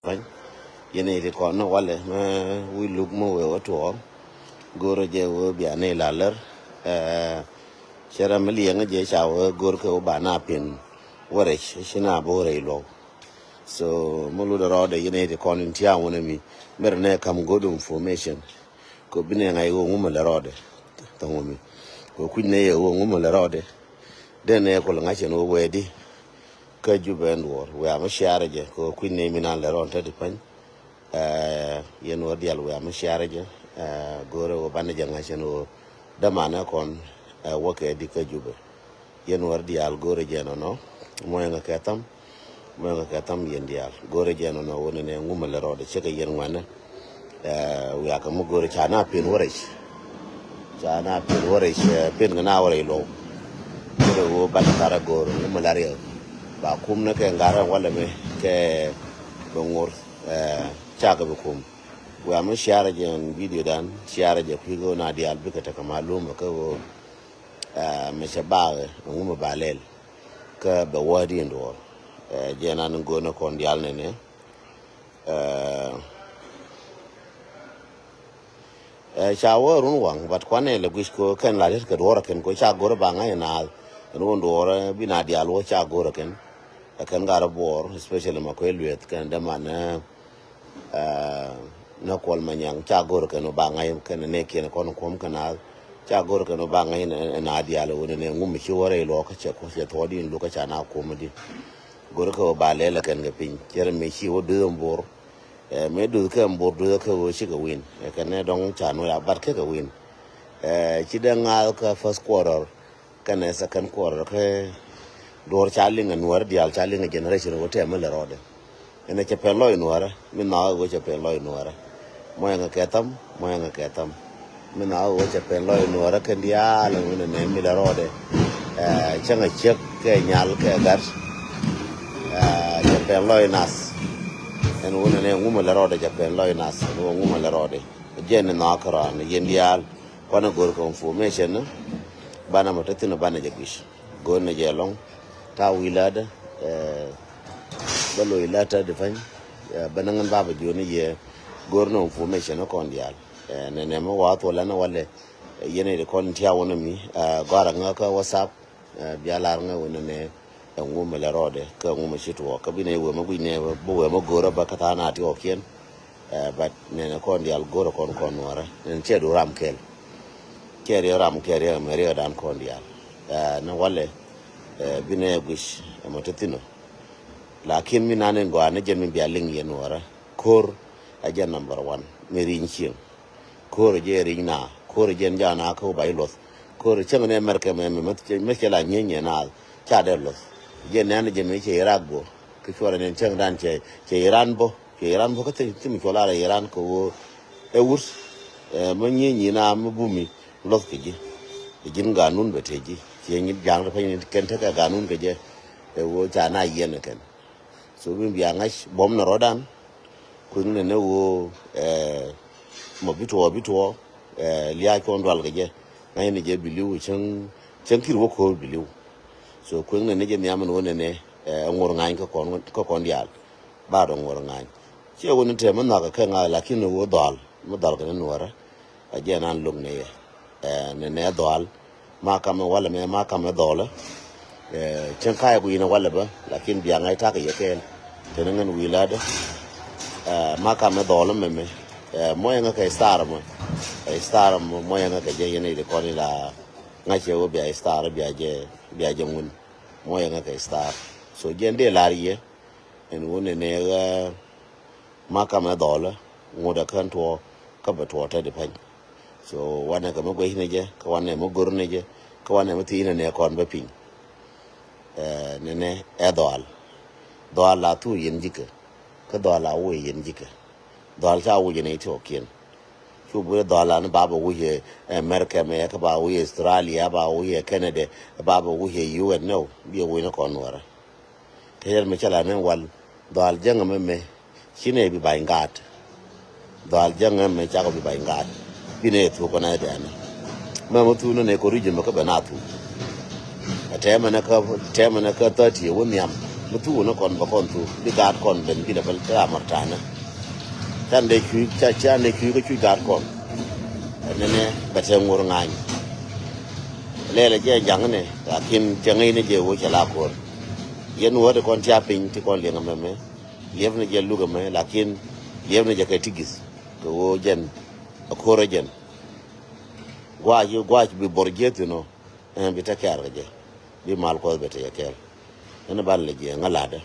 Fine. You need to call no wale. We look more at all. Go to jail will be an elaller. Sharamali and a jay shower, Gorko Banapin. What a shina bore low. So Mulu Roda, you need to call in Tia one of me. Merene come good information. Go bin and I go woman la rode. Don't want me. Go queen a woman la rode. Then I call an action over di. Kaju bend war. We am a share. Go queen naming on la rode to pen. Yen wo dial we am shiaraje gore wo banaje ngasheno damana kon woke di ka jube yen war dial gore jeno no moy nga katam yen dial gore jeno no woni ne ngumal rode cheke yen wana we aka mo gore chana pin worish pin na wore lo gore wo banatara gore ngumal ariya ba kum na ke ngara wala me ke bongor chaga bukum we am share jen video dan share je pigo na di albika ta kamalum ko me shabaga ngum balel ka be wadi ndor je nan go na kon dial ne shawo run wang bat kwane le gisko ken la ka dora ken ko cha gor ba ngai na no ndor bi na dial wo cha gor ken gara bor especially ma ko luet ken da man na kwal manyang cha gor ke no bangay ke ne ke ko kom kana cha gor ke no bangay na dialo woni ne ngum chi wore lo ka che ko se to din lu ka cha na ko mudi gor ko ba le la ken ga pin yer me chi wo de mbor me du ke mbor du ke wo chi ga win ke ne dong cha no ya bar ke ga win chi da ngal ka first quarter kana second quarter ke dor cha linga nuar dial cha linga generation wo te me le rode ene che pello in wara mi na go che pello in wara moya nga ketam mi na go che pello in wara ke dia la ne mi la rode changa chek ke nyal ke gar che pello nas en wona ne nguma la rode che pello nas go nguma la rode je ne na kara ne yendial kona gor ko information bana matatina bana jagish go ne jelong ta wilada balo ilata defan banangan baba joni ye gorno information ko ndial ne mo wa to lana wale yene de kon tiya wona mi gara ngaka whatsapp bialar nga wona ne ngum la rode ka ngum shitwo ka bine we mo bine bo we mo gora ba kata na ti okien but ne ko ndial goro kon wara ne che do ram kel kere meri dan ko ndial na wale bine gush mo tetino lakin mi nanen go ane jen mi bialing yen wara kor aja number 1 mi rin chien kor je rin na kor jen jana ko bai los kor cheng ne merke me chela nyenye na cha de los je ne je mi che irago ke chora ne cheng dan che iran bo ko te mi chola ra iran ko e wurs mo nyenyi na mo bumi los ke ji jin ganun beteji che nyi jang ra fa ni ken ta ganun ke je e wo cha na yen ken so bin biya ngash bom na rodan kun ne wo mo bitwo liya ko ndwal ge ngai ne je biliu chen kir wo ko biliu so kun ne je nyam no ne ngor ngai ko kon dial ba do ngor ngai che woni te man na ka ngai lakin wo dal mo dal ga no wara aje nan lug ne ne dal ma kam wala me ma kam dola chen kaya ku ina wala ba lakin biya ngai ta ka yake tenengan wilada maka me dola me moya nga ka star mo moya nga ka je yene de koni la ngache wo biya star biya je mun moya nga ka star so jende lariye en woni ne ga maka me dola ngoda kan to ka ba to ta de pan so wana ka mo go hine je ka wana mo gor ne je ka wana mo tina ne kon ba pin nene doal la tu yen jike ka doal la wo yen jike doal cha wo ne to kien chu bu doal la ba wo ye america me ka ba wo australia ba wo ye canada ba wo ye un no bi wo ne kon wara te yer me chala ne wal doal janga me shine bi ba ngat doal janga me cha ko bi ba ngat bi ne to ko na da ne ma mo tu no ne ko rijin ma ka ba na tu tema na ka 30 woni am mutu no kon ba kon tu bi gar kon ben bi da bal ta martana tan de ku cha ne ku ko ku gar kon ne ba te ngur ngany le je jang ne lakin jangai ne je wo chala ko yen wo de kon cha pin ti kon le ngame liев ne je luga me lakin liев ne je ka tigis ko wo jen akora jen gwa bi borjetu no bi ta kar je bi mal ko be te yakel ene bal le je ngalada